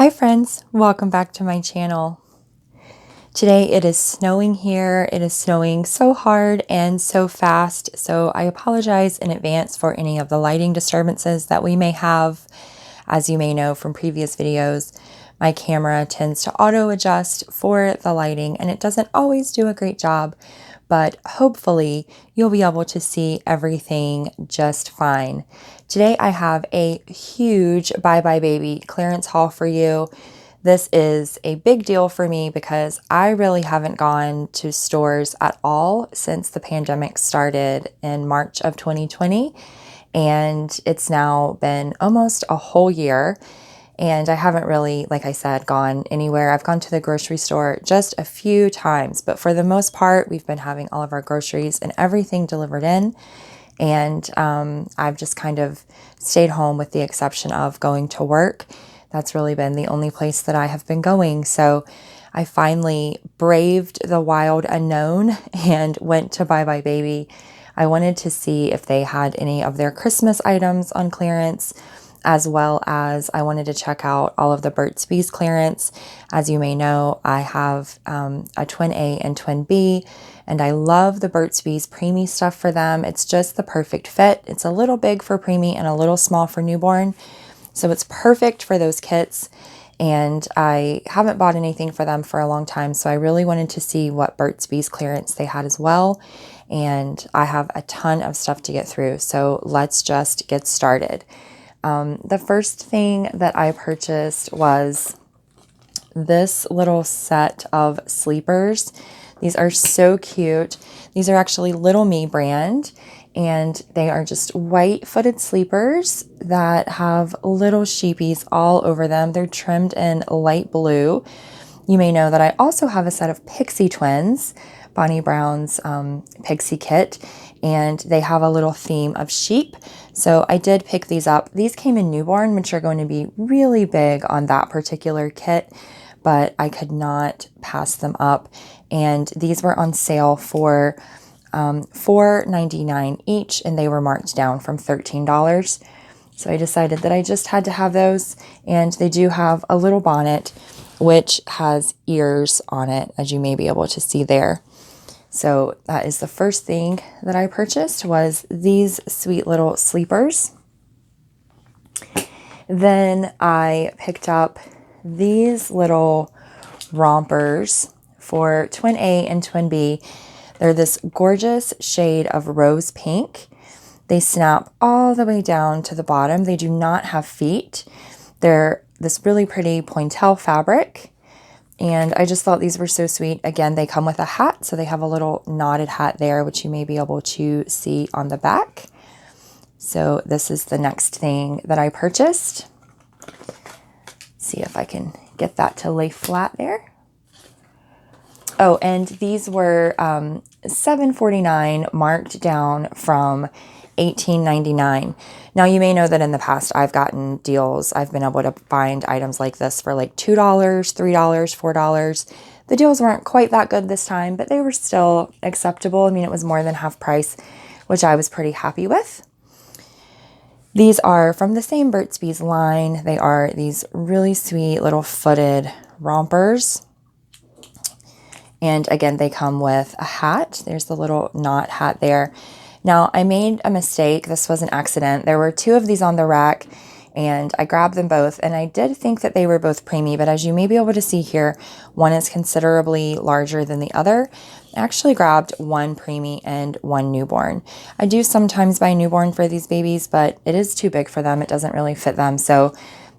Hi friends, welcome back to my channel. Today it is snowing here. It is snowing so hard and so fast, so I apologize in advance for any of the lighting disturbances that we may have. As you may know from previous videos, my camera tends to auto adjust for the lighting and it doesn't always do a great job, but hopefully you'll be able to see everything just fine. Today I have a huge Buy Buy Baby clearance haul for you. This is a big deal for me because I really haven't gone to stores at all since the pandemic started in March of 2020. And it's now been almost a whole year. And I haven't really, like I said, gone anywhere. I've gone to the grocery store just a few times, but for the most part, we've been having all of our groceries and everything delivered in. And I've just kind of stayed home with the exception of going to work. That's really been the only place that I have been going. So I finally braved the wild unknown and went to Buy Buy Baby. I wanted to see if they had any of their Christmas items on clearance, as well as I wanted to check out all of the Burt's Bees clearance. As you may know, I have a twin A and twin B, and I love the Burt's Bees preemie stuff for them. It's just the perfect fit. It's a little big for preemie and a little small for newborn, so it's perfect for those kits. And I haven't bought anything for them for a long time, so I really wanted to see what Burt's Bees clearance they had as well. And I have a ton of stuff to get through, so let's just get started. The first thing that I purchased was this little set of sleepers. These are so cute. These are actually Little Me brand, and they are just white-footed sleepers that have little sheepies all over them. They're trimmed in light blue. You may know that I also have a set of Pixie Twins, Bonnie Brown's Pixie kit, and they have a little theme of sheep. So I did pick these up. These came in newborn, which are going to be really big on that particular kit, but I could not pass them up. And these were on sale for $4.99 each, and they were marked down from $13. So I decided that I just had to have those, and they do have a little bonnet which has ears on it, as you may be able to see there. So that is the first thing that I purchased, was these sweet little sleepers. Then I picked up these little rompers for twin A and twin B. They're this gorgeous shade of rose pink. They snap all the way down to the bottom. They do not have feet. They're this really pretty pointelle fabric. And I just thought these were so sweet. Again, they come with a hat, so they have a little knotted hat there, which you may be able to see on the back. So this is the next thing that I purchased. See if I can get that to lay flat there. Oh, and these were $7.49 marked down from $18.99. Now you may know that in the past I've gotten deals. I've been able to find items like this for like $2, $3, $4. The deals weren't quite that good this time, but they were still acceptable. I mean, it was more than half price, which I was pretty happy with. These are from the same Burt's Bees line. They are these really sweet little footed rompers. And again, they come with a hat. There's the little knot hat there. Now, I made a mistake. This was an accident. There were two of these on the rack, and I grabbed them both, and I did think that they were both preemie, but as you may be able to see here, one is considerably larger than the other. I actually grabbed one preemie and one newborn. I do sometimes buy newborn for these babies, but it is too big for them. It doesn't really fit them, so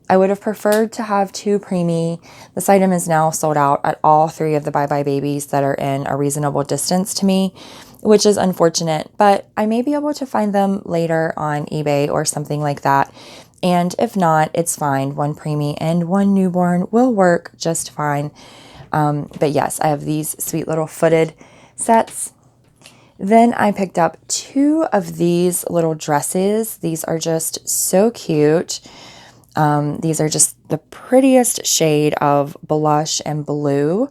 I would have preferred to have two preemie. This item is now sold out at all three of the Buy Buy Babies that are in a reasonable distance to me, which is unfortunate, but I may be able to find them later on eBay or something like that. And if not, it's fine. One preemie and one newborn will work just fine. But yes, I have these sweet little footed sets. Then I picked up two of these little dresses. These are just so cute. These are just the prettiest shade of blush and blue.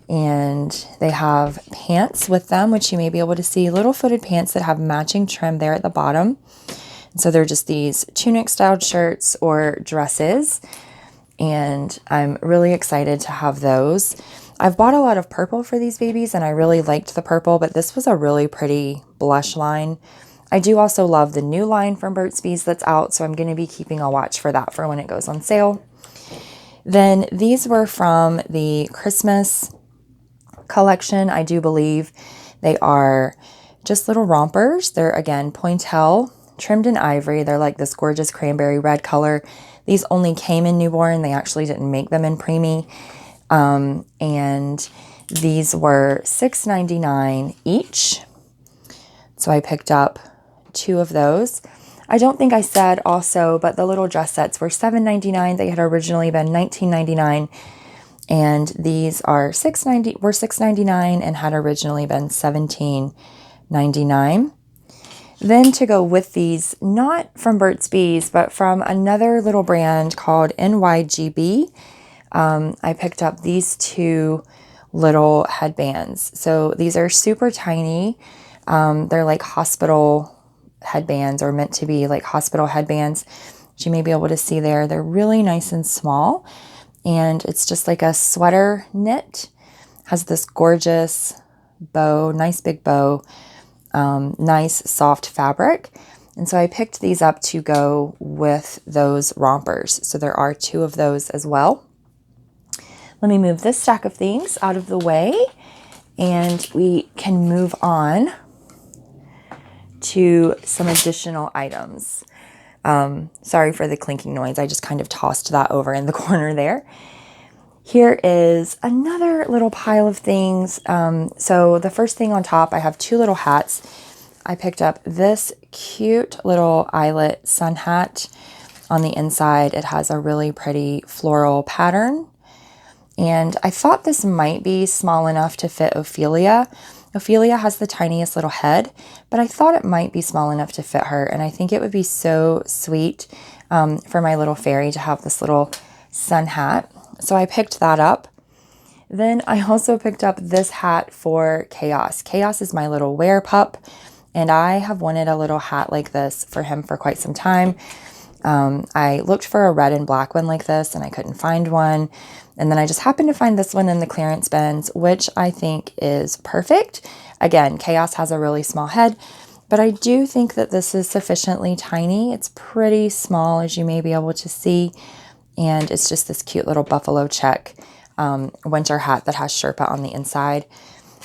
And they have pants with them, which you may be able to see, little footed pants that have matching trim there at the bottom. And so they're just these tunic styled shirts or dresses. and I'm really excited to have those. I've bought a lot of purple for these babies, and I really liked the purple, but this was a really pretty blush line. I do also love the new line from Burt's Bees that's out, so I'm going to be keeping a watch for that for when it goes on sale. Then these were from the Christmas collection, I do believe. They are just little rompers. They're, again, pointelle, trimmed in ivory. They're like this gorgeous cranberry red color. These only came in newborn. They actually didn't make them in preemie. And these were $6.99 each. So I picked up 2 of those. I don't think I said also, but the little dress sets were $7.99. They had originally been $19.99. And these are $6.99 and had originally been $17.99. Then to go with these, not from Burt's Bees, but from another little brand called NYGB, I picked up these 2 little headbands. So these are super tiny. They're like hospital headbands, or meant to be like hospital headbands. You may be able to see there. They're really nice and small. And it's just like a sweater knit. Has this gorgeous bow, nice big bow, nice soft fabric. And so I picked these up to go with those rompers. So there are 2 of those as well. Let me move this stack of things out of the way, and we can move on to some additional items. Sorry for the clinking noise. I just kind of tossed that over in the corner there. Here is another little pile of things. So the first thing on top, I have 2 little hats. I picked up this cute little eyelet sun hat. On the inside, it has a really pretty floral pattern. And I thought this might be small enough to fit Ophelia. Ophelia has the tiniest little head, but I thought it might be small enough to fit her. And I think it would be so sweet for my little fairy to have this little sun hat. So I picked that up. Then I also picked up this hat for Chaos. Chaos is my little wear pup, and I have wanted a little hat like this for him for quite some time. I looked for a red and black one like this, and I couldn't find one. And then I just happened to find this one in the clearance bins, which I think is perfect. Again, Chaos has a really small head, but I do think that this is sufficiently tiny. It's pretty small, as you may be able to see. And it's just this cute little buffalo check winter hat that has Sherpa on the inside.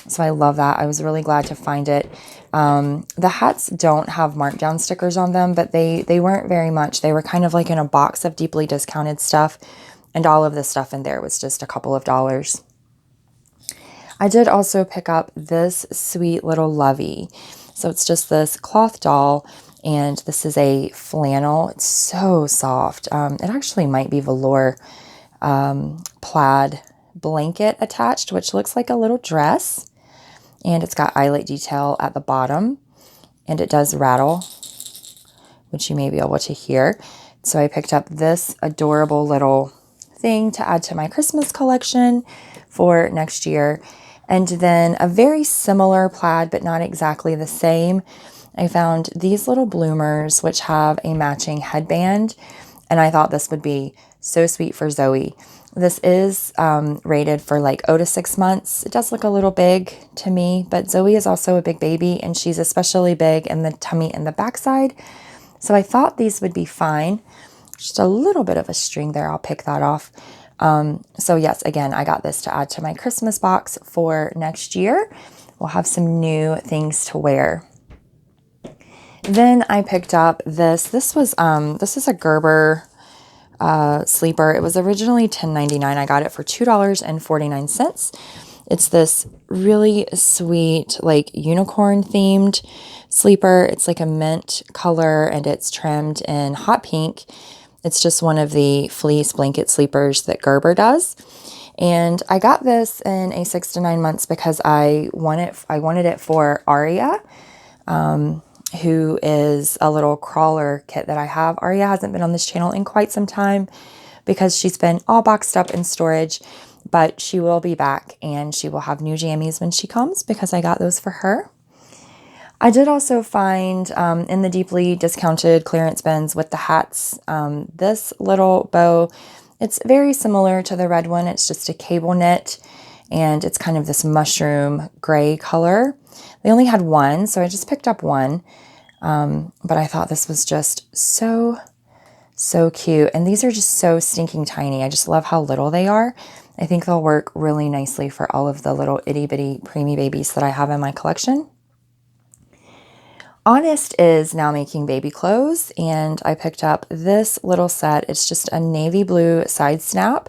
So I love that. I was really glad to find it. The hats don't have markdown stickers on them, but they weren't very much. They were kind of like in a box of deeply discounted stuff. And all of the stuff in there was just a couple of dollars. I did also pick up this sweet little Lovey. So it's just this cloth doll, and this is a flannel. It's so soft. It actually might be velour plaid blanket attached, which looks like a little dress. And it's got eyelet detail at the bottom, and it does rattle, which you may be able to hear. So I picked up this adorable little thing to add to my Christmas collection for next year. And then a very similar plaid, but not exactly the same. I found these little bloomers, which have a matching headband, and I thought this would be so sweet for Zoe. This is rated for like 0 to 6 months. It does look a little big to me, but Zoe is also a big baby, and she's especially big in the tummy and the backside. So I thought these would be fine. Just a little bit of a string there. I'll pick that off. So yes, again, I got this to add to my Christmas box for next year. We'll have some new things to wear. Then I picked up this. This is a Gerber sleeper. It was originally $10.99. I got it for $2.49. It's this really sweet, like unicorn themed sleeper. It's like a mint color, and it's trimmed in hot pink. It's just one of the fleece blanket sleepers that Gerber does. And I got this in a 6 to 9 months because I wanted it for Aria, who is a little crawler kit that I have. Aria hasn't been on this channel in quite some time because she's been all boxed up in storage, but she will be back, and she will have new jammies when she comes because I got those for her. I did also find in the deeply discounted clearance bins with the hats, this little bow. It's very similar to the red one. It's just a cable knit, and it's kind of this mushroom gray color. They only had one, so I just picked up one. But I thought this was just so cute. And these are just so stinking tiny. I just love how little they are. I think they'll work really nicely for all of the little itty bitty preemie babies that I have in my collection. Honest is now making baby clothes, and I picked up this little set. It's just a navy blue side snap,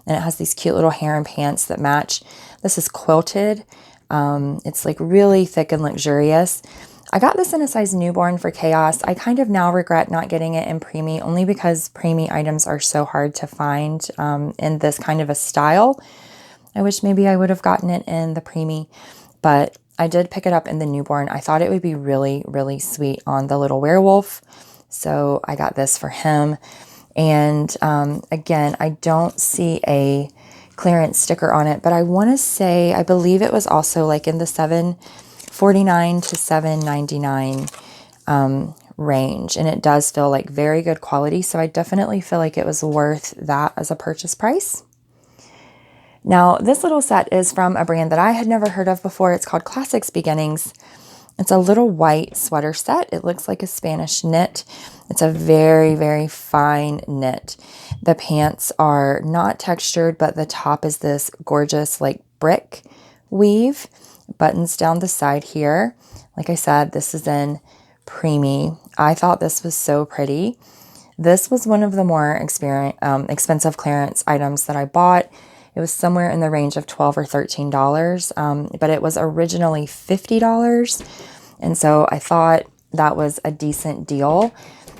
and it has these cute little harem pants that match. This is quilted. It's like really thick and luxurious. I got this in a size newborn for Chaos. I kind of now regret not getting it in preemie, only because preemie items are so hard to find in this kind of a style. I wish maybe I would have gotten it in the preemie, but I did pick it up in the newborn. I thought it would be really, really sweet on the little werewolf, so I got this for him. And again, I don't see a clearance sticker on it, but I want to say, I believe it was also like in the $7.49 to $7.99 range, and it does feel like very good quality, so I definitely feel like it was worth that as a purchase price. Now, this little set is from a brand that I had never heard of before. It's called Classics Beginnings. It's a little white sweater set. It looks like a Spanish knit. It's a very, very fine knit. The pants are not textured, but the top is this gorgeous like brick weave. Buttons down the side here. Like I said, this is in preemie. I thought this was so pretty. This was one of the more expensive clearance items that I bought. It was somewhere in the range of $12 or $13, but it was originally $50. And so I thought that was a decent deal.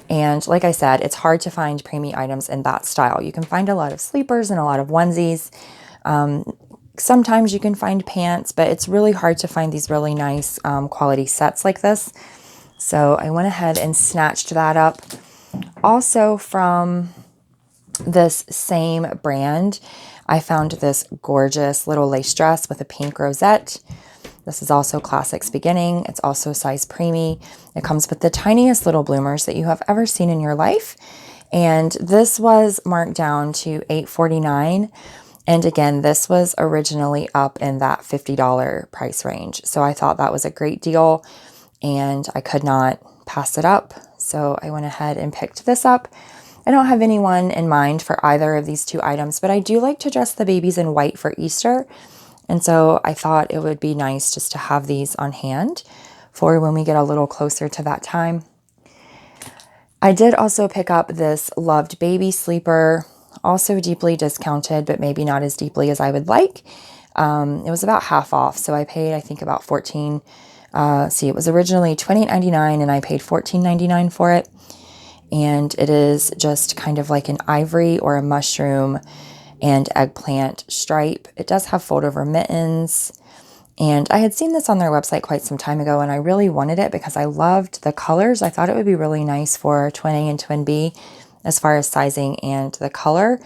And like I said, it's hard to find preemie items in that style. You can find a lot of sleepers and a lot of onesies. Sometimes you can find pants, but it's really hard to find these really nice quality sets like this. So I went ahead and snatched that up. Also from this same brand, I found this gorgeous little lace dress with a pink rosette. This is also Classics Beginning. It's also size preemie. It comes with the tiniest little bloomers that you have ever seen in your life. And this was marked down to $8.49. And again, this was originally up in that $50 price range. So I thought that was a great deal, and I could not pass it up. So I went ahead and picked this up. I don't have anyone in mind for either of these two items, but I do like to dress the babies in white for Easter. And so I thought it would be nice just to have these on hand for when we get a little closer to that time. I did also pick up this Loved Baby Sleeper, also deeply discounted, but maybe not as deeply as I would like. It was about half off, so I paid, I think, about $14. It was originally $28.99, and I paid $14.99 for it. And it is just kind of like an ivory or a mushroom and eggplant stripe. It does have fold-over mittens. And I had seen this on their website quite some time ago, and I really wanted it because I loved the colors. I thought it would be really nice for Twin A and Twin B as far as sizing and the color.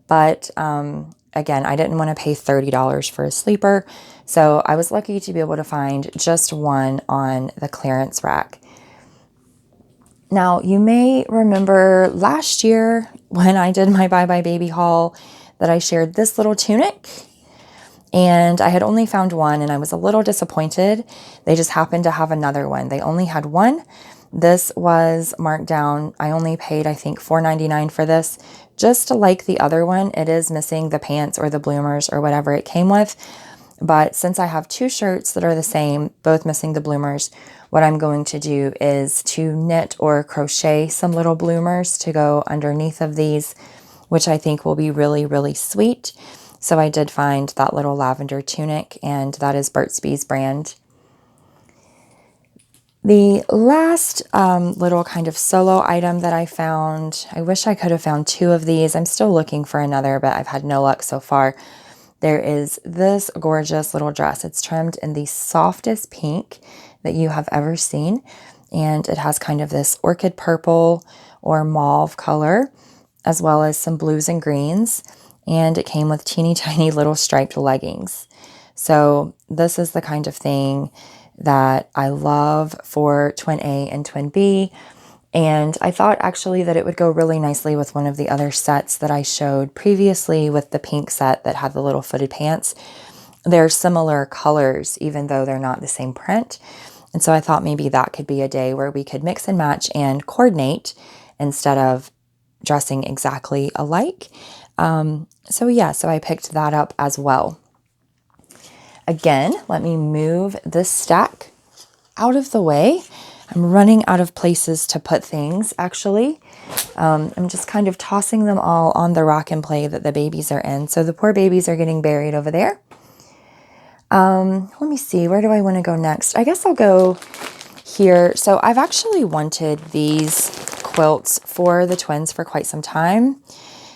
But again, I didn't want to pay $30 for a sleeper. So I was lucky to be able to find just one on the clearance rack. Now, you may remember last year when I did my Bye Bye Baby haul that I shared this little tunic, and I had only found one, and I was a little disappointed. They just happened to have another one. They only had one. This was marked down. I only paid, I think, $4.99 for this. Just like the other one, it is missing the pants or the bloomers or whatever it came with. But since I have two shirts that are the same, both missing the bloomers, what I'm going to do is to knit or crochet some little bloomers to go underneath of these, which I think will be really, really sweet. So I did find that little lavender tunic, and that is Burt's Bees brand. The last little kind of solo item that I found, I wish I could have found two of these. I'm still looking for another, but I've had no luck so far. There is this gorgeous little dress. It's trimmed in the softest pink that you have ever seen. And it has kind of this orchid purple or mauve color, as well as some blues and greens. And it came with teeny tiny little striped leggings. So this is the kind of thing that I love for Twin A and Twin B. And I thought actually that it would go really nicely with one of the other sets that I showed previously with the pink set that had the little footed pants. They're similar colors, even though they're not the same print. And so I thought maybe that could be a day where we could mix and match and coordinate instead of dressing exactly alike. So I picked that up as well. Again, let me move this stack out of the way. I'm running out of places to put things, actually. I'm just kind of tossing them all on the rock and play that the babies are in. So the poor babies are getting buried over there. Let me see, where do I want to go next? I guess I'll go here. So I've actually wanted these quilts for the twins for quite some time.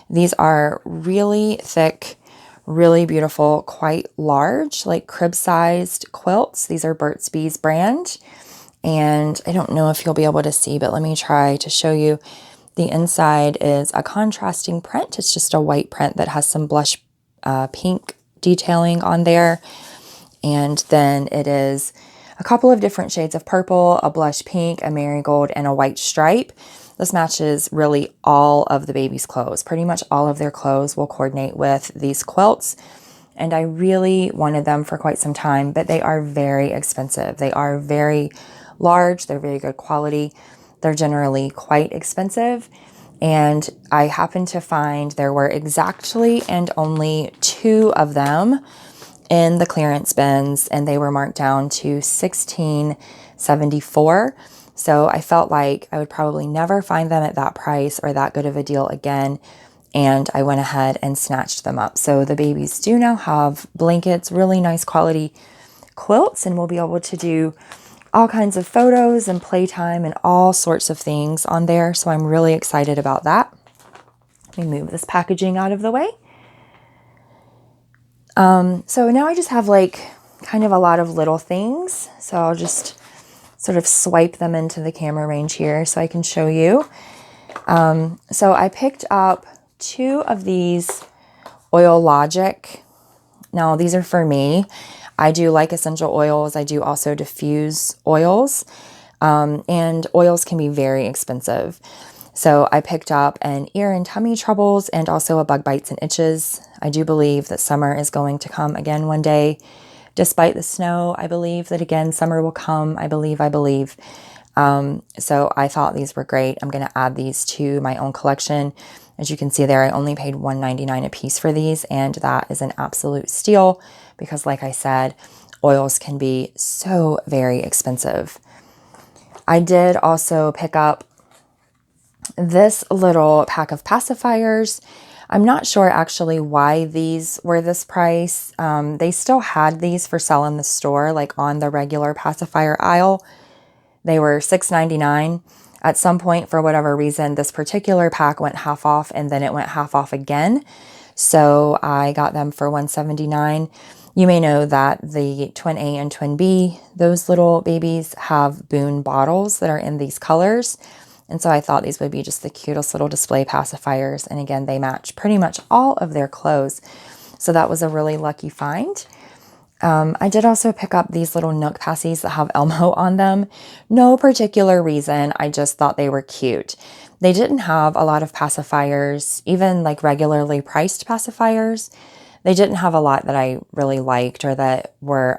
These are really thick, really beautiful, quite large, like crib-sized quilts. These are Burt's Bees brand. And I don't know if you'll be able to see, but let me try to show you. The inside is a contrasting print. It's just a white print that has some blush pink detailing on there. And then it is a couple of different shades of purple, a blush pink, a marigold, and a white stripe. This matches really all of the baby's clothes. Pretty much all of their clothes will coordinate with these quilts. And I really wanted them for quite some time, but they are very expensive. They are very large. They're very good quality. They're generally quite expensive. And I happened to find there were exactly and only 2 of them in the clearance bins, and they were marked down to $16.74. So I felt like I would probably never find them at that price or that good of a deal again. And I went ahead and snatched them up. So the babies do now have blankets, really nice quality quilts, and we'll be able to do all kinds of photos and playtime and all sorts of things on there. So I'm really excited about that. Let me move this packaging out of the way. So now I just have like kind of a lot of little things. So I'll just sort of swipe them into the camera range here so I can show you. So I picked up 2 of these Oil Logic. Now these are for me. I do like essential oils. I do also diffuse oils. And oils can be very expensive. So I picked up an ear and tummy troubles and also a bug bites and itches. I do believe that summer is going to come again one day. Despite the snow, I believe that again, summer will come. I believe. So I thought these were great. I'm going to add these to my own collection. As you can see there, I only paid $1.99 a piece for these, and that is an absolute steal because like I said, oils can be so very expensive. I did also pick up this little pack of pacifiers. I'm not sure actually why these were this price. They still had these for sale in the store, like on the regular pacifier aisle. They were $6.99. At some point, for whatever reason, this particular pack went half off and then it went half off again. So I got them for $1.79. You may know that the Twin A and Twin B, those little babies have Boon bottles that are in these colors. And so I thought these would be just the cutest little display pacifiers. And again, they match pretty much all of their clothes. So that was a really lucky find. I did also pick up these little Nook passies that have Elmo on them. No particular reason. I just thought they were cute. They didn't have a lot of pacifiers, even like regularly priced pacifiers. They didn't have a lot that I really liked or that were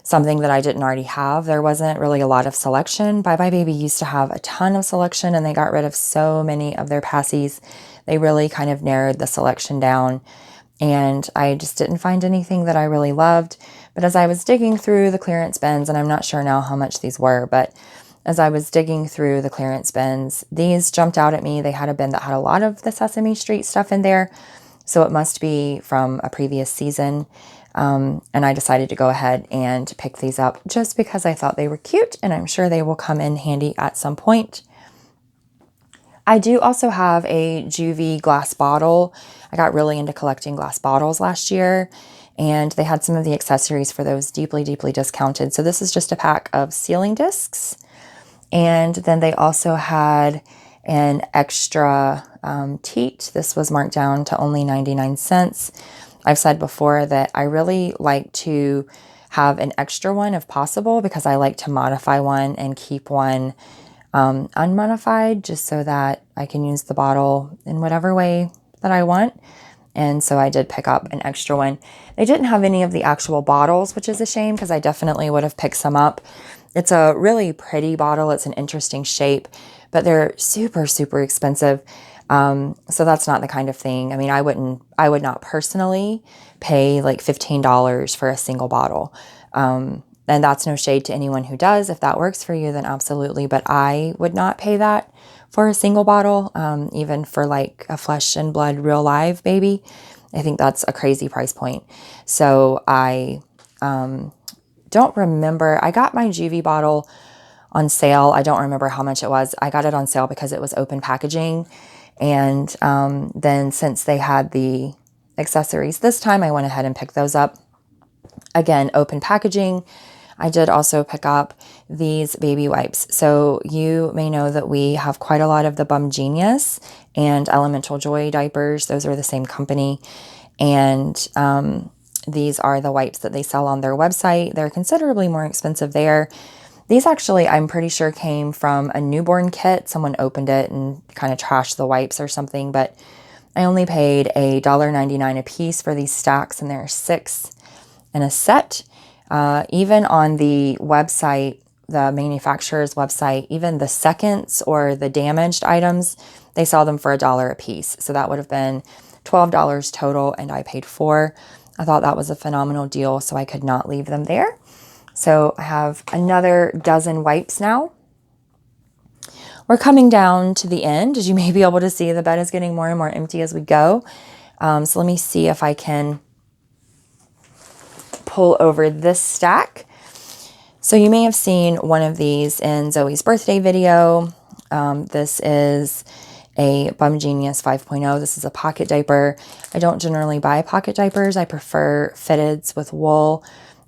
something that I didn't already have. There wasn't really a lot of selection. Bye Bye Baby used to have a ton of selection and they got rid of so many of their passies. They really kind of narrowed the selection down. And I just didn't find anything that I really loved. But as I was digging through the clearance bins, and I'm not sure now how much these were, but as I was digging through the clearance bins, these jumped out at me. They had a bin that had a lot of the Sesame Street stuff in there. So it must be from a previous season. And I decided to go ahead and pick these up just because I thought they were cute. And I'm sure they will come in handy at some point. I do also have a Juvie glass bottle. I got really into collecting glass bottles last year, and they had some of the accessories for those deeply, deeply discounted. So this is just a pack of sealing discs. And then they also had an extra teat. This was marked down to only 99 cents. I've said before that I really like to have an extra one if possible because I like to modify one and keep one unmodified, just so that I can use the bottle in whatever way that I want. And so I did pick up an extra one. They didn't have any of the actual bottles, which is a shame because I definitely would have picked some up. It's a really pretty bottle. It's an interesting shape, but they're super, super expensive. So that's not the kind of thing. I mean, I would not personally pay like $15 for a single bottle. And that's no shade to anyone who does. If that works for you, then absolutely. But I would not pay that for a single bottle, even for like a flesh and blood, real live baby. I think that's a crazy price point. So I don't remember. I got my Juvie bottle on sale. I don't remember how much it was. I got it on sale because it was open packaging. And then since they had the accessories this time, I went ahead and picked those up. Again, open packaging. I did also pick up these baby wipes. So you may know that we have quite a lot of the Bum Genius and Elemental Joy diapers. Those are the same company. And these are the wipes that they sell on their website. They're considerably more expensive there. These actually, I'm pretty sure, came from a newborn kit. Someone opened it and kind of trashed the wipes or something, but I only paid $1.99 a piece for these stacks, and there are 6 in a set. Even on the website, the manufacturer's website, even the seconds or the damaged items, they sell them for $1 a piece. So that would have been $12 total, and I paid $4. I thought that was a phenomenal deal, so I could not leave them there. So I have another dozen wipes now. We're coming down to the end. As you may be able to see, the bed is getting more and more empty as we go. So let me see if I can pull over this stack. So you may have seen one of these in Zoe's birthday video. This is a Bum Genius 5.0. This is a pocket diaper. I don't generally buy pocket diapers. I prefer fitteds with wool,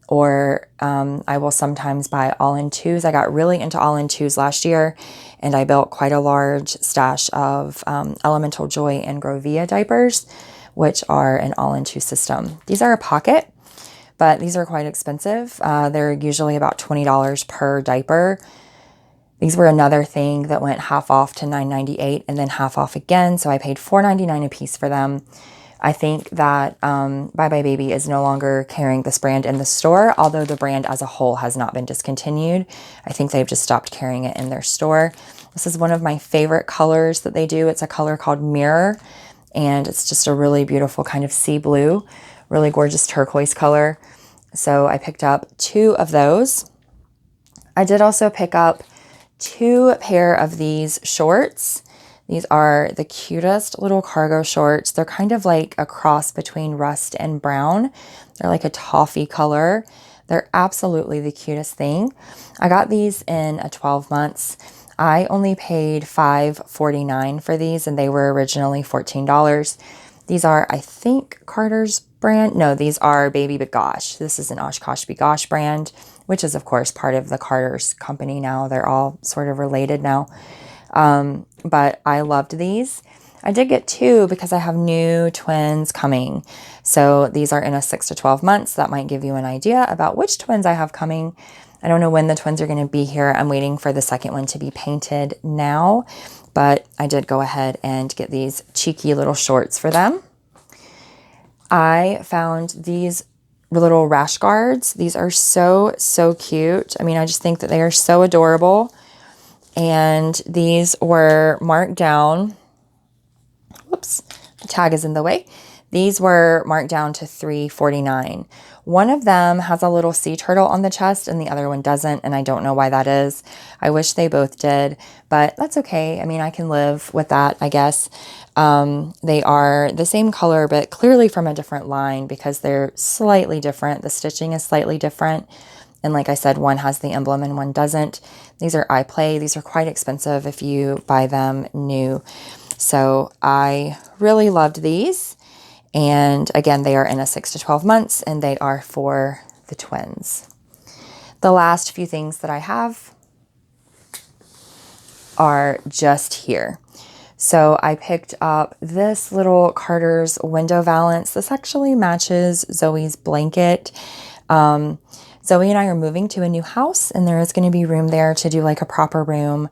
or I will sometimes buy all-in-twos. I got really into all-in-twos last year, and I built quite a large stash of Elemental Joy and Grovia diapers, which are an all-in-two system. These are a pocket, but these are quite expensive. They're usually about $20 per diaper. These were another thing that went half off to $9.98 and then half off again, so I paid $4.99 a piece for them. I think that Bye Bye Baby is no longer carrying this brand in the store, although the brand as a whole has not been discontinued. I think they've just stopped carrying it in their store. This is one of my favorite colors that they do. It's a color called Mirror, and it's just a really beautiful kind of sea blue, really gorgeous turquoise color. So I picked up 2 of those. I did also pick up 2 pair of these shorts. These are the cutest little cargo shorts. They're kind of like a cross between rust and brown. They're like a toffee color. They're absolutely the cutest thing. I got these in a 12 months. I only paid $5.49 for these, and they were originally $14. These are, I think, Carter's brand. No, these are Baby Bagosh. This is an Oshkosh Bagosh brand, which is, of course, part of the Carter's company now. They're all sort of related now. But I loved these. I did get 2 because I have new twins coming. So these are in a 6 to 12 months. That might give you an idea about which twins I have coming. I don't know when the twins are going to be here. I'm waiting for the second one to be painted now, but I did go ahead and get these cheeky little shorts for them. I found these little rash guards. These are so, so cute. I mean, I just think that they are so adorable. And these were marked down. Whoops, the tag is in the way. These were marked down to $3.49. One of them has a little sea turtle on the chest and the other one doesn't, and I don't know why that is. I wish they both did, but that's okay. I mean, I can live with that, I guess. They are the same color, but clearly from a different line because they're slightly different. The stitching is slightly different. And like I said, one has the emblem and one doesn't. These are iPlay. These are quite expensive if you buy them new. So I really loved these. And again, they are in a 6 to 12 months, and they are for the twins. The last few things that I have are just here. So I picked up this little Carter's window valance. This actually matches Zoe's blanket. Zoe and I are moving to a new house, and there is going to be room there to do like a proper room.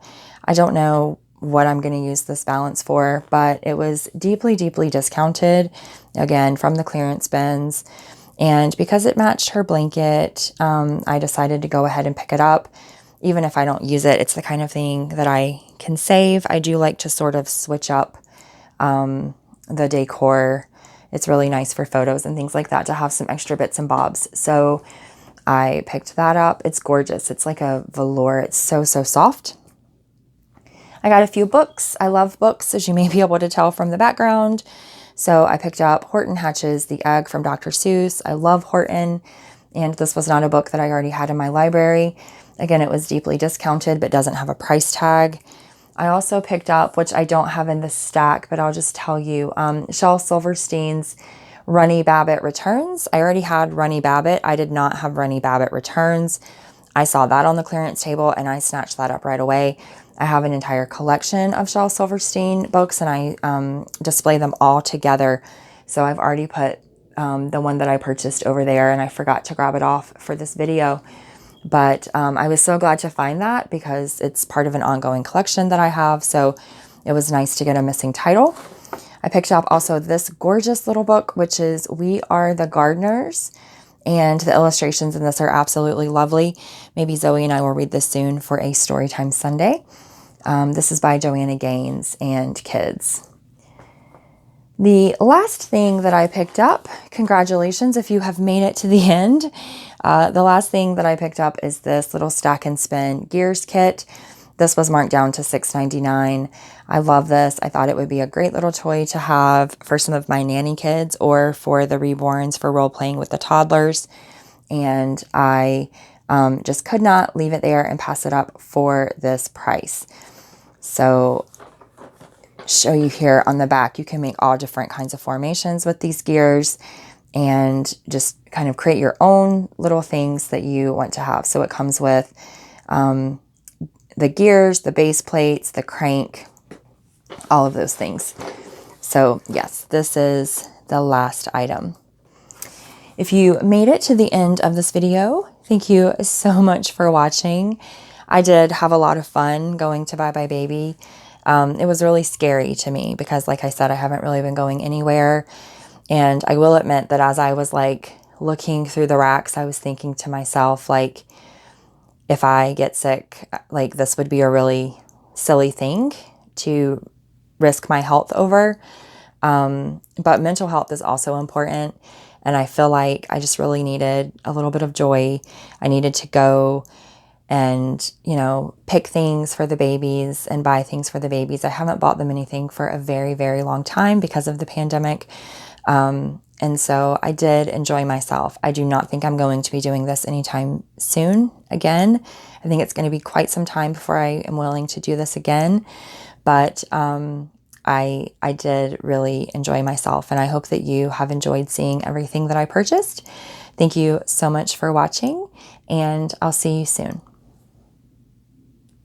I don't know what I'm going to use this balance for, but it was deeply, deeply discounted, again, from the clearance bins. And because it matched her blanket, I decided to go ahead and pick it up. Even if I don't use it, it's the kind of thing that I can save. I do like to sort of switch up the decor. It's really nice for photos and things like that to have some extra bits and bobs. So I picked that up. It's gorgeous. It's like a velour. It's so, so soft. I got a few books. I love books, as you may be able to tell from the background. So I picked up Horton Hatch's The Egg from Dr. Seuss. I love Horton, and this was not a book that I already had in my library. Again, it was deeply discounted, but doesn't have a price tag. I also picked up, which I don't have in this stack, but I'll just tell you, Shel Silverstein's Runny Babbitt Returns. I already had Runny Babbitt. I did not have Runny Babbitt Returns. I saw that on the clearance table and I snatched that up right away. I have an entire collection of Shel Silverstein books, and I display them all together. So I've already put the one that I purchased over there, and I forgot to grab it off for this video. But I was so glad to find that because it's part of an ongoing collection that I have. So it was nice to get a missing title. I picked up also this gorgeous little book, which is We Are the Gardeners. And the illustrations in this are absolutely lovely. Maybe Zoe and I will read this soon for a Storytime Sunday. This is by Joanna Gaines and kids. The last thing that I picked up, congratulations if you have made it to the end. The last thing that I picked up is this little Stack and Spin Gears kit. This was marked down to $6.99. I love this. I thought it would be a great little toy to have for some of my nanny kids or for the reborns for role playing with the toddlers. And I just could not leave it there and pass it up for this price. So show you here on the back, you can make all different kinds of formations with these gears and just kind of create your own little things that you want to have. So it comes with the gears, the base plates, the crank, all of those things. So yes, this is the last item. If you made it to the end of this video, thank you so much for watching. I did have a lot of fun going to Buy Buy Baby. It was really scary to me because, like I said, I haven't really been going anywhere. And I will admit that as I was like looking through the racks, I was thinking to myself, like, if I get sick, like this would be a really silly thing to risk my health over. But mental health is also important. And I feel like I just really needed a little bit of joy. I needed to go and, you know, pick things for the babies and buy things for the babies. I haven't bought them anything for a very, very long time because of the pandemic. And so I did enjoy myself. I do not think I'm going to be doing this anytime soon again. I think it's going to be quite some time before I am willing to do this again. But I did really enjoy myself, and I hope that you have enjoyed seeing everything that I purchased. Thank you so much for watching, and I'll see you soon.